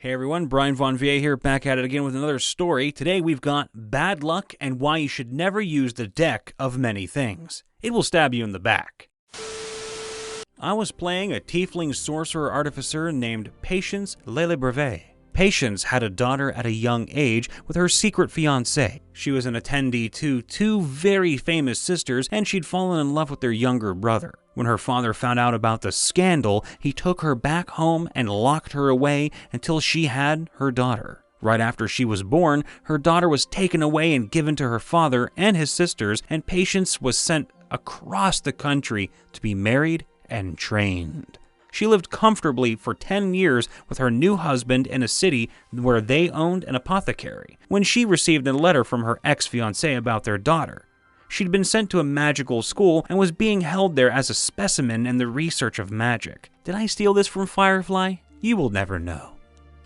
Hey everyone, Brian Von VA here, back at it again with another story. Today we've got bad luck and why you should never use the deck of many things. It will stab you in the back. I was playing a tiefling sorcerer artificer named Patience Lelebreve. Patience had a daughter at a young age with her secret fiancé. She was an attendee to two very famous sisters, and she'd fallen in love with their younger brother. When her father found out about the scandal, he took her back home and locked her away until she had her daughter. Right after she was born, her daughter was taken away and given to her father and his sisters, and Patience was sent across the country to be married and trained. She lived comfortably for 10 years with her new husband in a city where they owned an apothecary, when she received a letter from her ex-fiancé about their daughter. She'd been sent to a magical school and was being held there as a specimen in the research of magic. Did I steal this from Firefly? You will never know.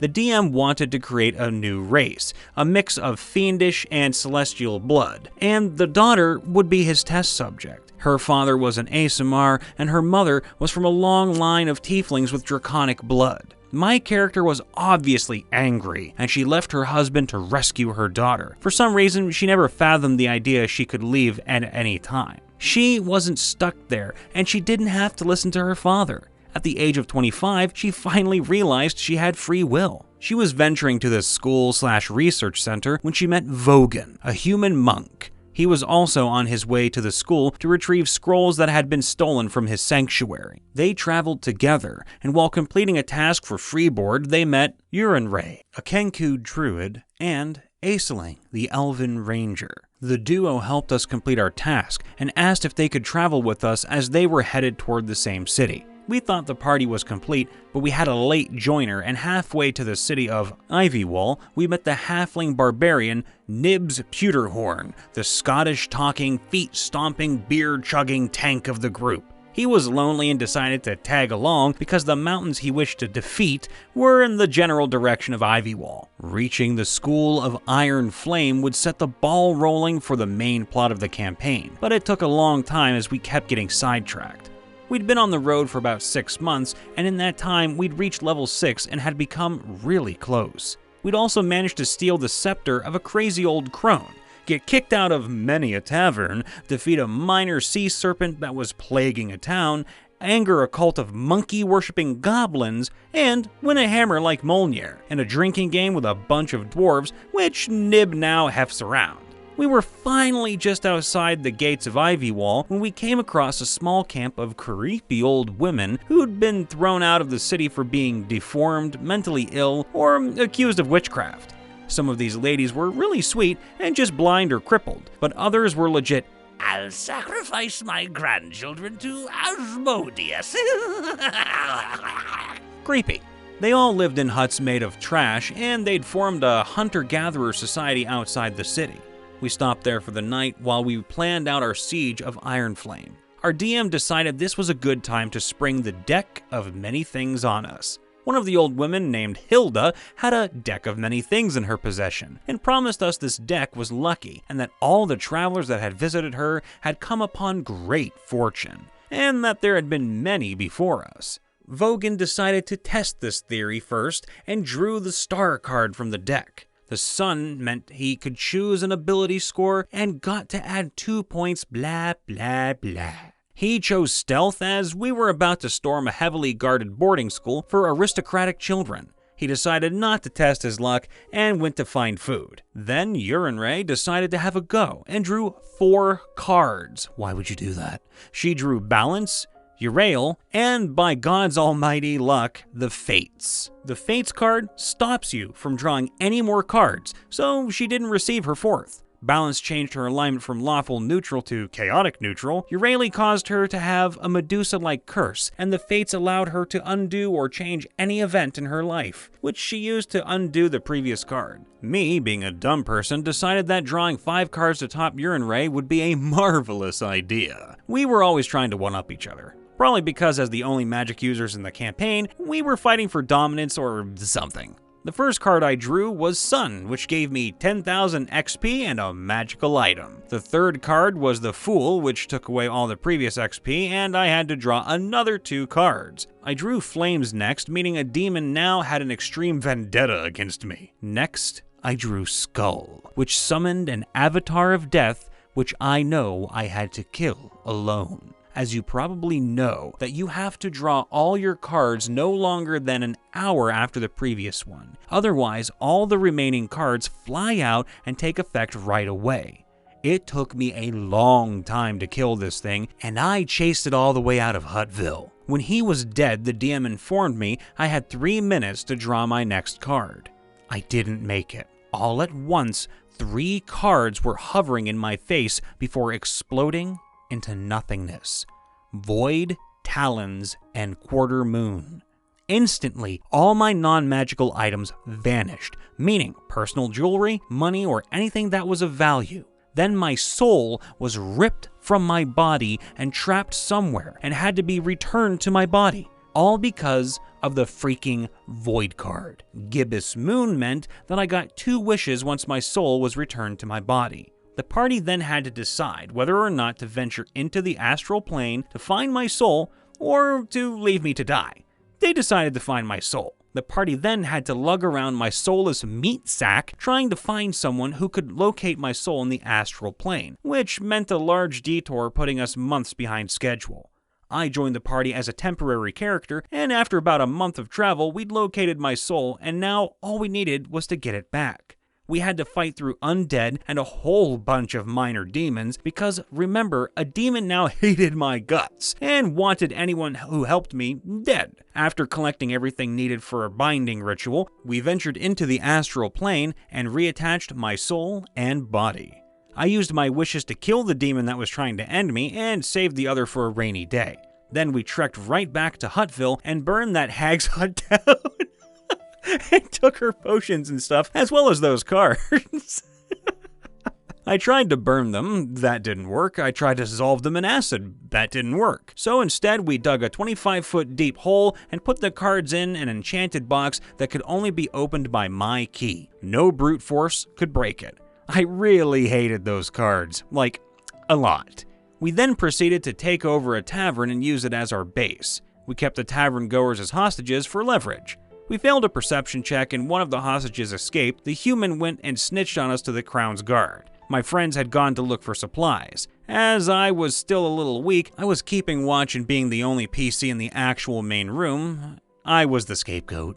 The DM wanted to create a new race, a mix of fiendish and celestial blood, and the daughter would be his test subject. Her father was an Aasimar, and her mother was from a long line of tieflings with draconic blood. My character was obviously angry, and she left her husband to rescue her daughter. For some reason, she never fathomed the idea she could leave at any time. She wasn't stuck there, and she didn't have to listen to her father. At the age of 25, she finally realized she had free will. She was venturing to this school/research center when she met Vogan, a human monk. He was also on his way to the school to retrieve scrolls that had been stolen from his sanctuary. They traveled together, and while completing a task for Freeboard, they met Urinray, a Kenku druid, and Aisling, the elven ranger. The duo helped us complete our task and asked if they could travel with us as they were headed toward the same city. We thought the party was complete, but we had a late joiner, and halfway to the city of Ivywall, we met the halfling barbarian Nibs Pewterhorn, the Scottish-talking, feet-stomping, beer-chugging tank of the group. He was lonely and decided to tag along because the mountains he wished to defeat were in the general direction of Ivywall. Reaching the School of Iron Flame would set the ball rolling for the main plot of the campaign, but it took a long time as we kept getting sidetracked. We'd been on the road for about 6 months, and in that time, we'd reached level 6 and had become really close. We'd also managed to steal the scepter of a crazy old crone, get kicked out of many a tavern, defeat a minor sea serpent that was plaguing a town, anger a cult of monkey-worshipping goblins, and win a hammer like Molnir in a drinking game with a bunch of dwarves, which Nib now hefts around. We were finally just outside the gates of Ivywall when we came across a small camp of creepy old women who'd been thrown out of the city for being deformed, mentally ill, or accused of witchcraft. Some of these ladies were really sweet and just blind or crippled, but others were legit, "I'll sacrifice my grandchildren to Asmodeus." Creepy. They all lived in huts made of trash, and they'd formed a hunter-gatherer society outside the city. We stopped there for the night while we planned out our siege of Ironflame. Our DM decided this was a good time to spring the deck of many things on us. One of the old women, named Hilda, had a deck of many things in her possession, and promised us this deck was lucky, and that all the travelers that had visited her had come upon great fortune, and that there had been many before us. Vogan decided to test this theory first, and drew the star card from the deck. The sun meant he could choose an ability score and got to add 2 points, blah, blah, blah. He chose stealth as we were about to storm a heavily guarded boarding school for aristocratic children. He decided not to test his luck and went to find food. Then Urinray decided to have a go and drew 4 cards. Why would you do that? She drew balance, Urail, and by God's almighty luck, the Fates. The Fates card stops you from drawing any more cards, so she didn't receive her 4th. Balance changed her alignment from lawful neutral to chaotic neutral. Urail caused her to have a Medusa-like curse, and the Fates allowed her to undo or change any event in her life, which she used to undo the previous card. Me, being a dumb person, decided that drawing 5 cards to top Urinray would be a marvelous idea. We were always trying to one-up each other. Probably because as the only magic users in the campaign, we were fighting for dominance or something. The first card I drew was Sun, which gave me 10,000 XP and a magical item. The third card was the Fool, which took away all the previous XP, and I had to draw another 2 cards. I drew Flames next, meaning a demon now had an extreme vendetta against me. Next, I drew Skull, which summoned an avatar of death, which I know I had to kill alone. As you probably know, that you have to draw all your cards no longer than an hour after the previous one. Otherwise, all the remaining cards fly out and take effect right away. It took me a long time to kill this thing, and I chased it all the way out of Huttville. When he was dead, the DM informed me I had 3 minutes to draw my next card. I didn't make it. All at once, 3 cards were hovering in my face before exploding into nothingness. Void, Talons, and Quarter Moon. Instantly, all my non-magical items vanished, meaning personal jewelry, money, or anything that was of value. Then my soul was ripped from my body and trapped somewhere and had to be returned to my body. All because of the freaking Void card. Gibbous Moon meant that I got 2 wishes once my soul was returned to my body. The party then had to decide whether or not to venture into the astral plane to find my soul or to leave me to die. They decided to find my soul. The party then had to lug around my soulless meat sack trying to find someone who could locate my soul in the astral plane, which meant a large detour putting us months behind schedule. I joined the party as a temporary character, and after about a month of travel, we'd located my soul, and now all we needed was to get it back. We had to fight through undead and a whole bunch of minor demons because, remember, a demon now hated my guts and wanted anyone who helped me dead. After collecting everything needed for a binding ritual, we ventured into the astral plane and reattached my soul and body. I used my wishes to kill the demon that was trying to end me and save the other for a rainy day. Then we trekked right back to Huttville and burned that hag's hut down. And took her potions and stuff, as well as those cards. I tried to burn them, that didn't work. I tried to dissolve them in acid, that didn't work. So instead, we dug a 25-foot deep hole and put the cards in an enchanted box that could only be opened by my key. No brute force could break it. I really hated those cards, like, a lot. We then proceeded to take over a tavern and use it as our base. We kept the tavern goers as hostages for leverage. We failed a perception check and one of the hostages escaped. The human went and snitched on us to the Crown's Guard. My friends had gone to look for supplies. As I was still a little weak, I was keeping watch and being the only PC in the actual main room, I was the scapegoat.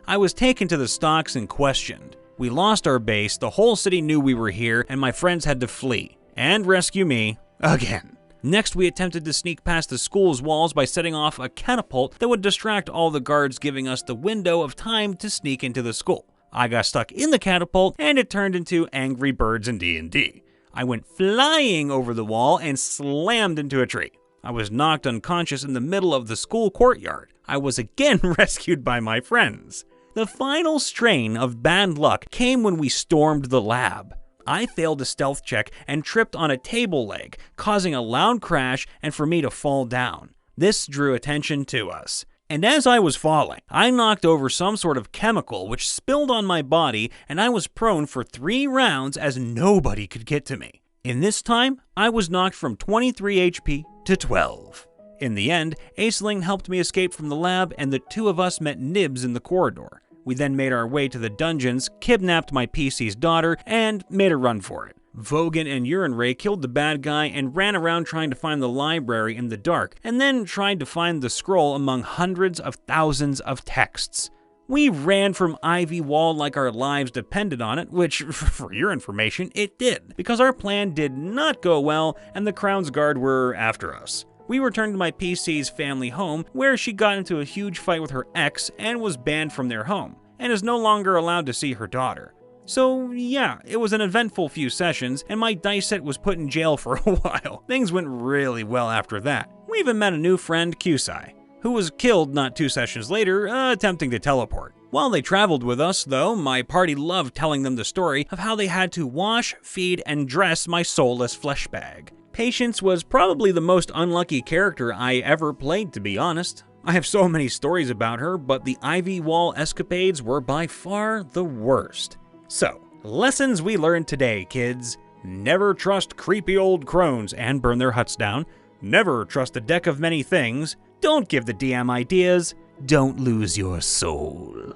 I was taken to the stocks and questioned. We lost our base, the whole city knew we were here, and my friends had to flee and rescue me again. Next, we attempted to sneak past the school's walls by setting off a catapult that would distract all the guards, giving us the window of time to sneak into the school. I got stuck in the catapult, and it turned into Angry Birds in D&D. I went flying over the wall and slammed into a tree. I was knocked unconscious in the middle of the school courtyard. I was again rescued by my friends. The final strain of bad luck came when we stormed the lab. I failed a stealth check and tripped on a table leg, causing a loud crash and for me to fall down. This drew attention to us. And as I was falling, I knocked over some sort of chemical which spilled on my body and I was prone for 3 rounds as nobody could get to me. In this time, I was knocked from 23 HP to 12. In the end, Aisling helped me escape from the lab and the 2 of us met Nibs in the corridor. We then made our way to the dungeons, kidnapped my PC's daughter, and made a run for it. Vogan and Urine Ray killed the bad guy and ran around trying to find the library in the dark, and then tried to find the scroll among hundreds of thousands of texts. We ran from Ivy Wall like our lives depended on it, which, for your information, it did, because our plan did not go well and the Crown's Guard were after us. We returned to my PC's family home, where she got into a huge fight with her ex and was banned from their home, and is no longer allowed to see her daughter. So yeah, it was an eventful few sessions, and my dice set was put in jail for a while. Things went really well after that. We even met a new friend, Kusai, who was killed not 2 sessions later, attempting to teleport. While they traveled with us, though, my party loved telling them the story of how they had to wash, feed, and dress my soulless flesh bag. Patience was probably the most unlucky character I ever played, to be honest. I have so many stories about her, but the Ivy Wall escapades were by far the worst. So, lessons we learned today, kids. Never trust creepy old crones and burn their huts down. Never trust a deck of many things. Don't give the DM ideas. Don't lose your soul.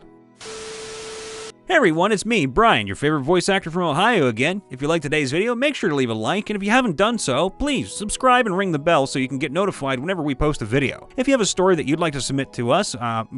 Hey everyone, it's me, Brian, your favorite voice actor from Ohio again. If you liked today's video, make sure to leave a like, and if you haven't done so, please subscribe and ring the bell so you can get notified whenever we post a video. If you have a story that you'd like to submit to us,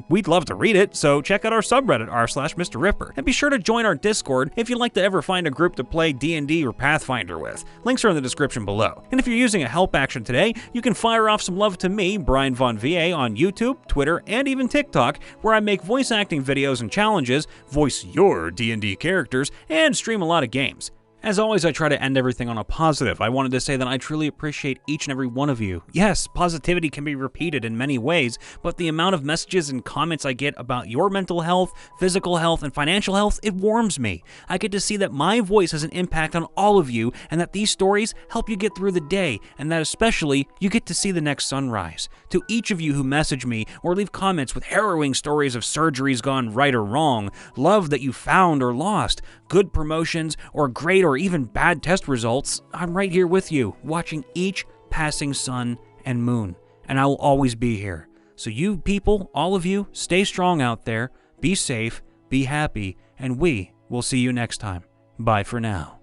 we'd love to read it, so check out our subreddit, r/MrRipper. And be sure to join our Discord if you'd like to ever find a group to play D&D or Pathfinder with. Links are in the description below. And if you're using a help action today, you can fire off some love to me, Brian Von VA, on YouTube, Twitter, and even TikTok, where I make voice acting videos and challenges, voice your D&D characters, and stream a lot of games. As always, I try to end everything on a positive. I wanted to say that I truly appreciate each and every one of you. Yes, positivity can be repeated in many ways, but the amount of messages and comments I get about your mental health, physical health, and financial health, it warms me. I get to see that my voice has an impact on all of you, and that these stories help you get through the day, and that especially, you get to see the next sunrise. To each of you who message me or leave comments with harrowing stories of surgeries gone right or wrong, love that you found or lost, good promotions, or great or even bad test results, I'm right here with you, watching each passing sun and moon, and I will always be here. So you people, all of you, stay strong out there, be safe, be happy, and we will see you next time. Bye for now.